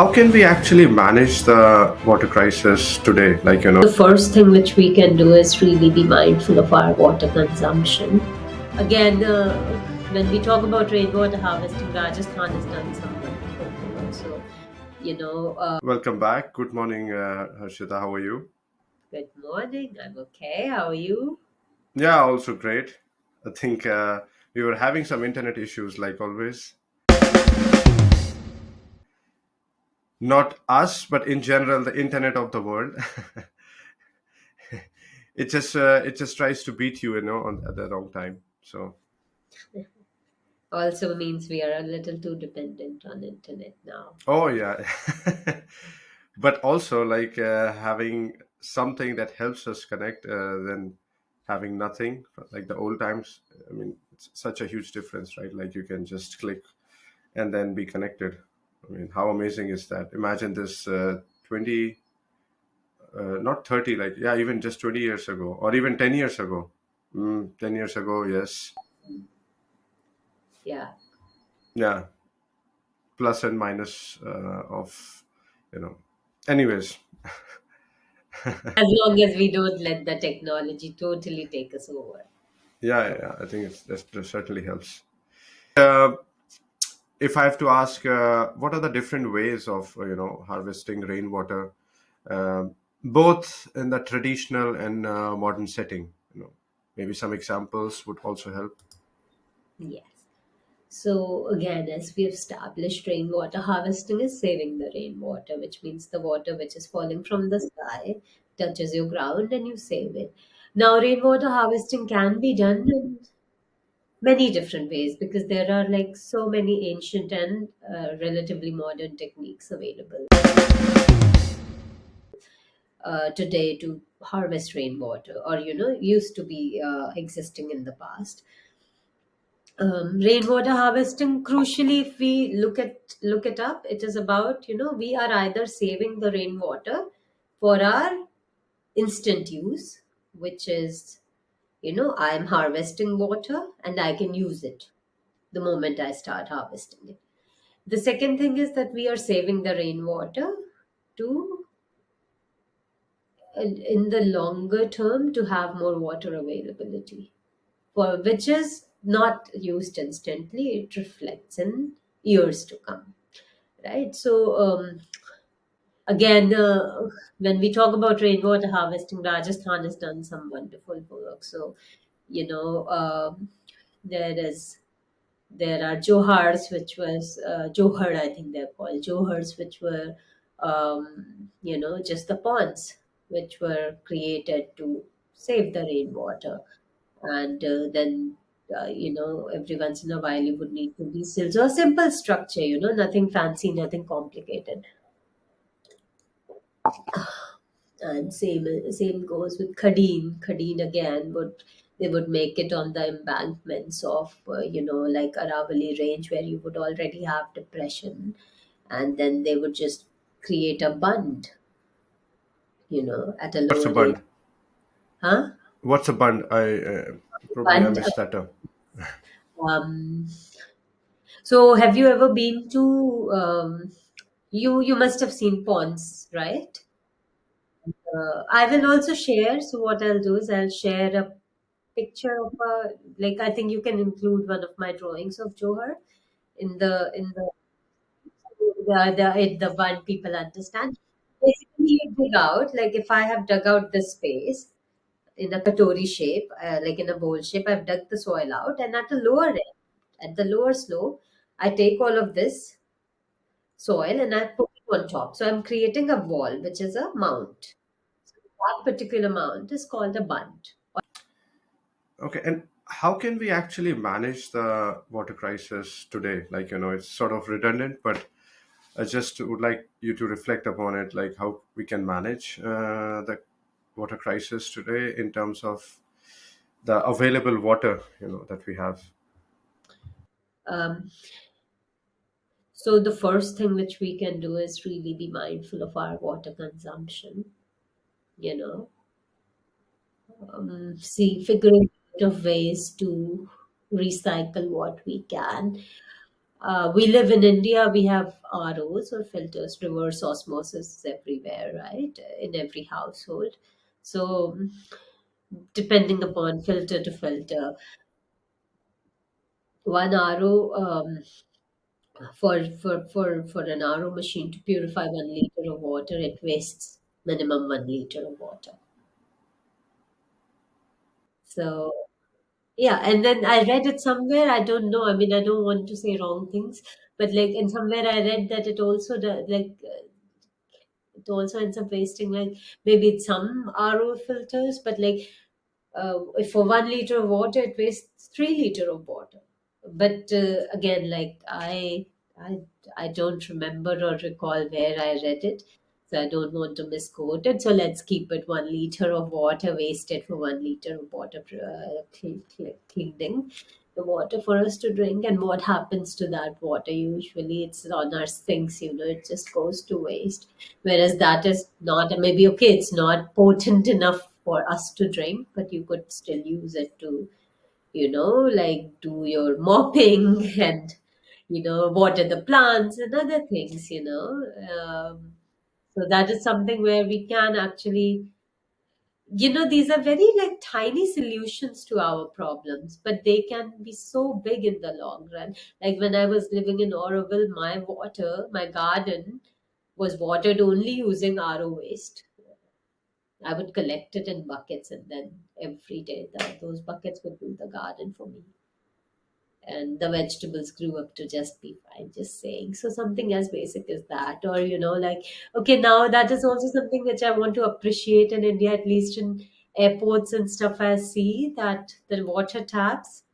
How can we actually manage the water crisis today? The first thing which we can do is really be mindful of our water consumption. Again, when we talk about rainwater harvesting, Rajasthan has done some wonderful work. So, welcome back. Good morning, Harshita. How are you? good morning. I'm okay. How are you? Yeah, also great. I think we were having some internet issues, like always. Not us, but in general, the internet of the world. It just tries to beat you, at the wrong time. So Also means we are a little too dependent on internet now. oh yeah, but also like having something that helps us connect than having nothing like the old times. I mean, it's such a huge difference, right? Like you can just click and then be connected. I mean, how amazing is that? Imagine this 20, not 30, like, yeah, even just 20 years ago or even 10 years ago. 10 years ago, yes. Yeah. Yeah, plus and minus of, you know, anyways. As long as we don't let the technology totally take us over. Yeah, yeah, yeah. I think that certainly helps. Uh, if I have to ask, what are the different ways of harvesting rainwater, both in the traditional and modern setting? Maybe some examples would also help. Yes. So again, as we have established, rainwater harvesting is saving the rainwater, which means the water which is falling from the sky touches your ground and you save it. Now, rainwater harvesting can be done in many different ways because there are like so many ancient and relatively modern techniques available today to harvest rainwater, or used to be existing in the past. Rainwater harvesting, crucially, if we look it up, it is about, we are either saving the rainwater for our instant use, which is, I am harvesting water and I can use it the moment I start harvesting it. The second thing is that we are saving the rainwater to in the longer term to have more water availability, for which is not used instantly. It reflects in years to come, right? So again, when we talk about rainwater harvesting, Rajasthan has done some wonderful work. So you know there is there are johars, which was johar, I think they're called johars, which were just the ponds which were created to save the rainwater. And then every once in a while you would need to refill. So a simple structure, nothing fancy, nothing complicated. And same goes with Khadeen again. Would They would make it on the embankments of like Aravali range, where you would already have depression, and then they would just create a bund, at a What's a lower rate. bund? Huh? What's a bund? I probably I Bund. missed that term. Um, so have you ever been to you must have seen ponds, right? I will also share. So what I'll do is I'll share a picture of a, like, I think you can include one of my drawings of Johar in the one people understand. Basically, you dig out, like if I have dug out this space in a katori shape, like in a bowl shape, I've dug the soil out, and at the lower end, at the lower slope, I take all of this soil and I put it on top. So I'm creating a wall, which is a mount. That particular mount is called a bund. Okay, and how can we actually manage the water crisis today? It's sort of redundant, but I just would like you to reflect upon it, like how we can manage the water crisis today in terms of the available water, that we have. Um, so the first thing which we can do is really be mindful of our water consumption. You know, figuring out of ways to recycle what we can. We live in India, we have ROs or filters, reverse osmosis everywhere, right? In every household. So, depending upon filter to filter, one RO, for an RO machine to purify 1 liter of water, it wastes minimum 1 liter of water. So, yeah, and then I read it somewhere. I don't know. I mean, I don't want to say wrong things, but like, and somewhere I read that it also it also ends up wasting, like, maybe it's some RO filters, but like, if for 1 liter of water, it wastes 3 liter of water. But again, like, I I don't remember or recall where I read it, so I don't want to misquote it. So let's keep it 1 liter of water wasted for 1 liter of water, cleaning the water for us to drink. And what happens to that water? Usually, it's on our sinks. It just goes to waste. Whereas that is not, maybe okay, it's not potent enough for us to drink, but you could still use it to, like, do your mopping and, water the plants and other things. So that is something where we can actually, these are very like tiny solutions to our problems, but they can be so big in the long run. Like when I was living in Oroville, my garden was watered only using RO waste. I would collect it in buckets, and then every day those buckets would do the garden for me. And the vegetables grew up to just be fine, just saying. So something as basic as that, or like, okay, now that is also something which I want to appreciate in India, at least in airports and stuff. I see that the water taps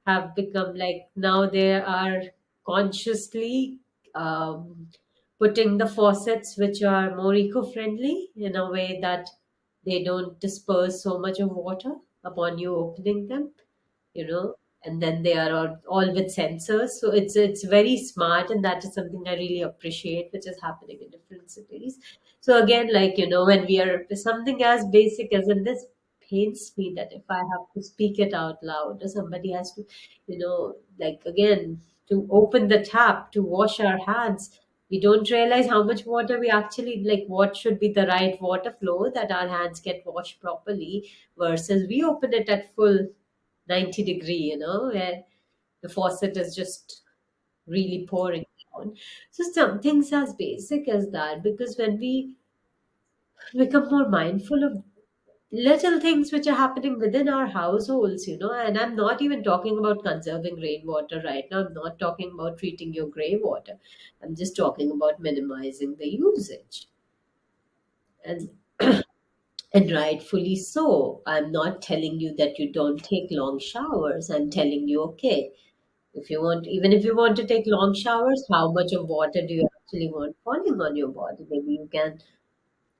have become, like, now they are consciously putting the faucets which are more eco-friendly, in a way that they don't disperse so much of water upon you opening them, you know and then they are all with sensors, so it's very smart, and that is something I really appreciate, which is happening in different cities. So again, like, when we are something as basic as, and this pains me that if I have to speak it out loud, or somebody has to, like, again, to open the tap to wash our hands, we don't realize how much water we actually, like, what should be the right water flow that our hands get washed properly, versus we open it at full 90-degree, where the faucet is just really pouring down. So some things as basic as that, because when we become more mindful of little things which are happening within our households, and I'm not even talking about conserving rainwater right now. I'm not talking about treating your grey water. I'm just talking about minimizing the usage. And and rightfully so. I'm not telling you that you don't take long showers. I'm telling you, okay, if you want, even if you want to take long showers, how much of water do you actually want falling on your body? Maybe you can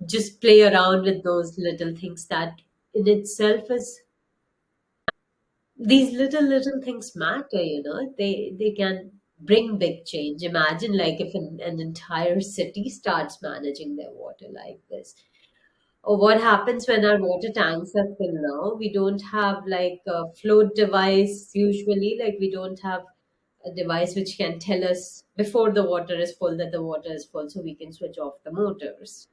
just play around with those little things that in itself is, these little things matter, they can bring big change. Imagine, like, if an entire city starts managing their water like this. Or what happens when our water tanks are full now? We don't have like a float device usually, like we don't have a device which can tell us before the water is full that the water is full, so we can switch off the motors.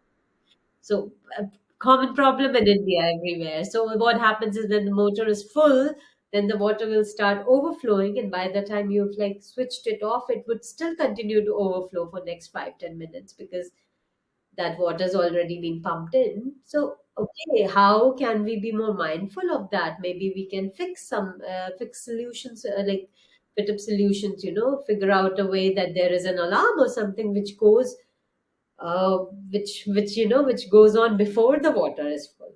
So a common problem in India everywhere. So what happens is when the motor is full, then the water will start overflowing, and by the time you've like switched it off, it would still continue to overflow for next 5-10 minutes, because that water's already been pumped in. So, okay, how can we be more mindful of that? Maybe we can fix solutions, like fit up solutions, figure out a way that there is an alarm or something which goes, uh, which goes on before the water is full.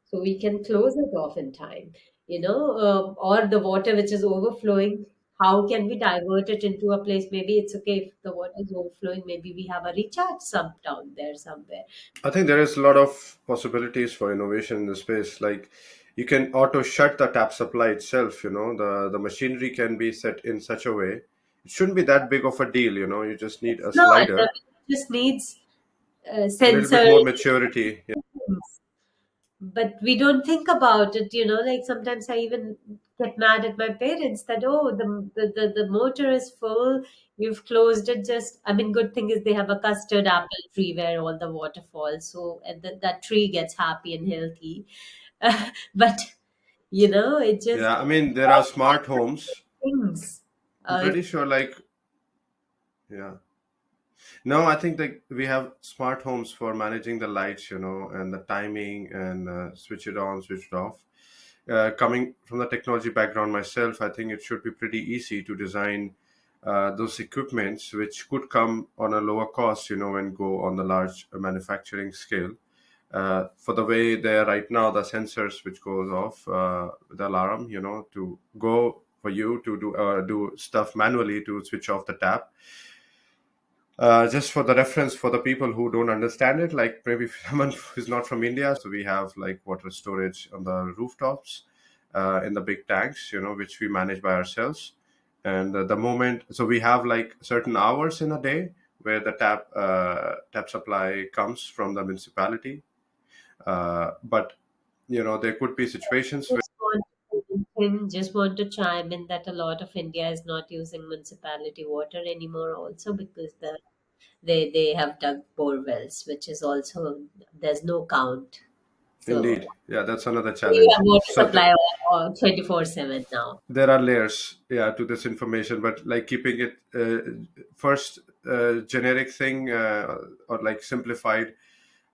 So we can close it off in time, or the water which is overflowing. How can we divert it into a place? Maybe it's okay if the water is overflowing. Maybe we have a recharge sump down there somewhere. I think there is a lot of possibilities for innovation in the space. Like you can auto shut the tap supply itself. The machinery can be set in such a way. It shouldn't be that big of a deal. You just need It's a not. I mean, slider, it just needs a little bit more sensors, maturity. Yeah. things. But we don't think about it. Like sometimes I even get mad at my parents that, oh, the motor is full, you've closed it. Just, I mean, good thing is they have a custard apple tree where all the water falls, so and that tree gets happy and healthy. But it just Yeah, I mean, there are smart homes. things. I'm uh, pretty sure, like, yeah. No, I think that we have smart homes for managing the lights, and the timing, and switch it on, switch it off. Coming from the technology background myself, I think it should be pretty easy to design those equipments, which could come on a lower cost, and go on the large manufacturing scale. For the way they are right now, the sensors which goes off the alarm, to go for you to do stuff manually to switch off the tap. Just for the reference for the people who don't understand it, like maybe someone who's not from India, so we have like water storage on the rooftops, in the big tanks, which we manage by ourselves. And the moment, so we have like certain hours in a day where the tap supply comes from the municipality. But there could be situations where, just want to chime in that a lot of India is not using municipality water anymore, also because they have dug bore wells, which is also, there's no count. So indeed, yeah, that's another we challenge. have water So supply all 24/7 now. there are layers, yeah, to this information, but like keeping it first, generic thing, or like simplified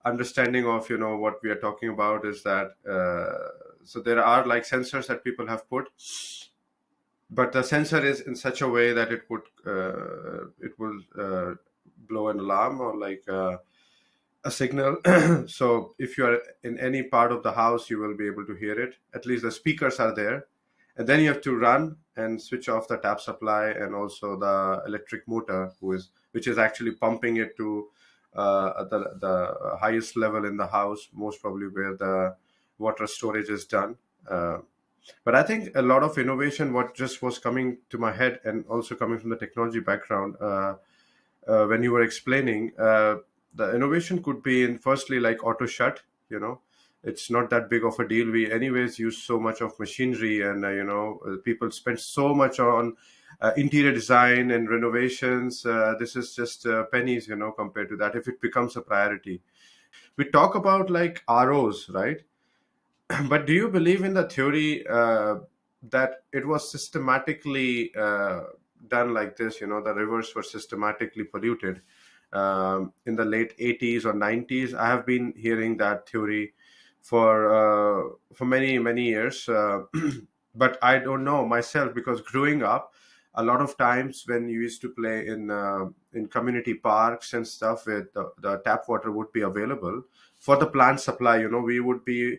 understanding of what we are talking about is that, so there are like sensors that people have put, but the sensor is in such a way that it will blow an alarm or like a signal. So if you are in any part of the house, you will be able to hear it. At least the speakers are there, and then you have to run and switch off the tap supply and also the electric motor, which is actually pumping it to the highest level in the house, most probably where the water storage is done. But I think a lot of innovation, what just was coming to my head, and also coming from the technology background, when you were explaining, the innovation could be in firstly like auto shut. It's not that big of a deal. We anyways use so much of machinery, and people spend so much on interior design and renovations. This is just pennies, compared to that if it becomes a priority. We talk about like ROs, right? But do you believe in the theory that it was systematically done like this? The rivers were systematically polluted in the late 80s or 90s. I have been hearing that theory for many many years, but I don't know myself, because growing up, a lot of times when you used to play in community parks and stuff, where the tap water would be available for the plant supply, we would be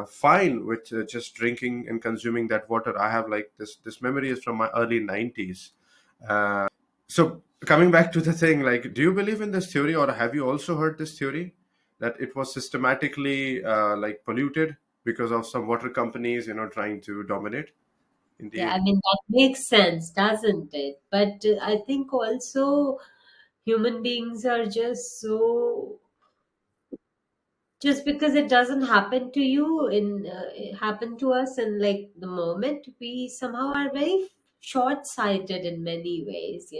fine with just drinking and consuming that water. I have like this memory is from my early 90s. So coming back to the thing, like, do you believe in this theory, or have you also heard this theory that it was systematically like polluted because of some water companies, trying to dominate in Yeah, the I mean, that makes sense, doesn't it? But I think also human beings are just so, just because it doesn't happen to you in it happened to us in like the moment, we somehow are very short sighted in many ways,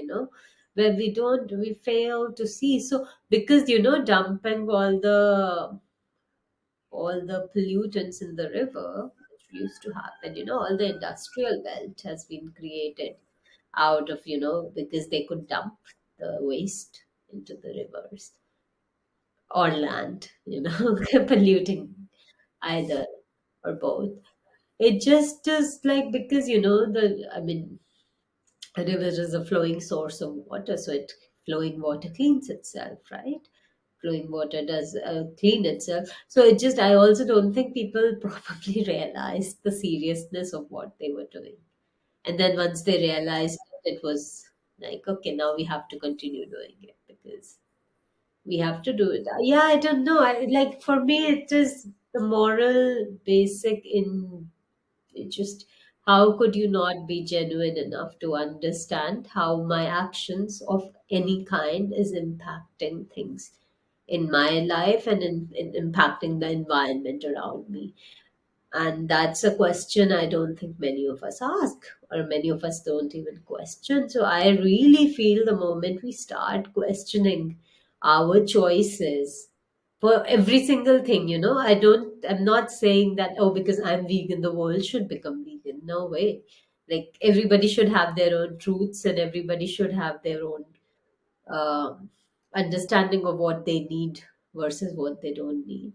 where we fail to see. So because dumping all the pollutants in the river, which used to happen, all the industrial belt has been created out of, because they could dump the waste into the rivers or land, polluting either or both. It just is like, because, I mean, a river is a flowing source of water, so flowing water cleans itself, right? Flowing water does clean itself. So it just, I also don't think people probably realized the seriousness of what they were doing. And then once they realized it, was like, okay, now we have to continue doing it because we have to do it. Yeah, I don't know. Like, for me, it is the moral basic in it. Just, how could you not be genuine enough to understand how my actions of any kind is impacting things in my life and in impacting the environment around me? And that's a question I don't think many of us ask, or many of us don't even question. So I really feel the moment we start questioning our choices for every single thing, I'm not saying that, oh, because I'm vegan, the world should become vegan. No way. Like, everybody should have their own truths, and everybody should have their own um, understanding of what they need versus what they don't need.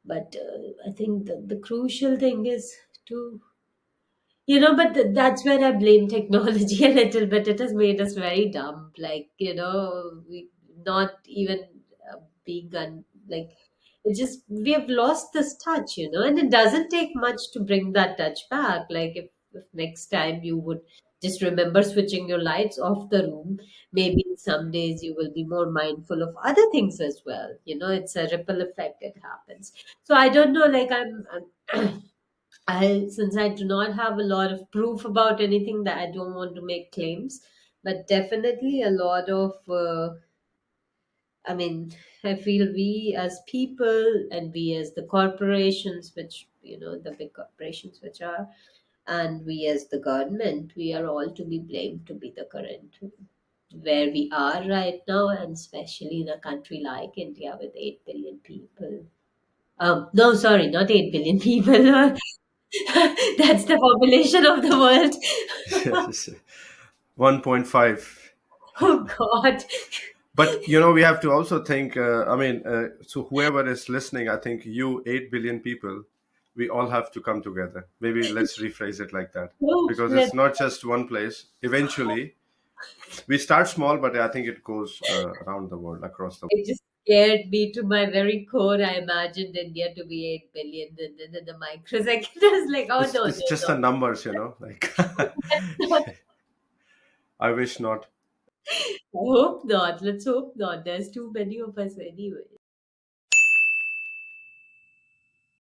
But I think the crucial thing is to, but that's where I blame technology a little bit. It has made us very dumb. Like, we not even being like, it just, we have lost this touch, and it doesn't take much to bring that touch back. Like, if next time you would just remember switching your lights off the room, maybe some days you will be more mindful of other things as well. It's a ripple effect, it happens. So I don't know, like, I'm since I do not have a lot of proof about anything, that I don't want to make claims, but definitely a lot of, I mean, I feel we as people, and we as the corporations, which, the big corporations which are, and we as the government, we are all to be blamed to be the current where we are right now, and especially in a country like India with 8 billion people. No, sorry, not 8 billion people. That's the population of the world. Yes, 1.5. Oh God. But we have to also think. So whoever is listening, I think you 8 billion people, we all have to come together. Maybe let's rephrase it like that, Oh, because it's not just one place. Eventually, we start small, but I think it goes around the world, across the. it just scared me to my very core. I imagined India to be 8 billion, and then in the microsecond, I was like, oh, It's no, it's no, just the no. numbers, like. Let's not. I wish not. I hope not. Let's hope not. There's too many of us anyway.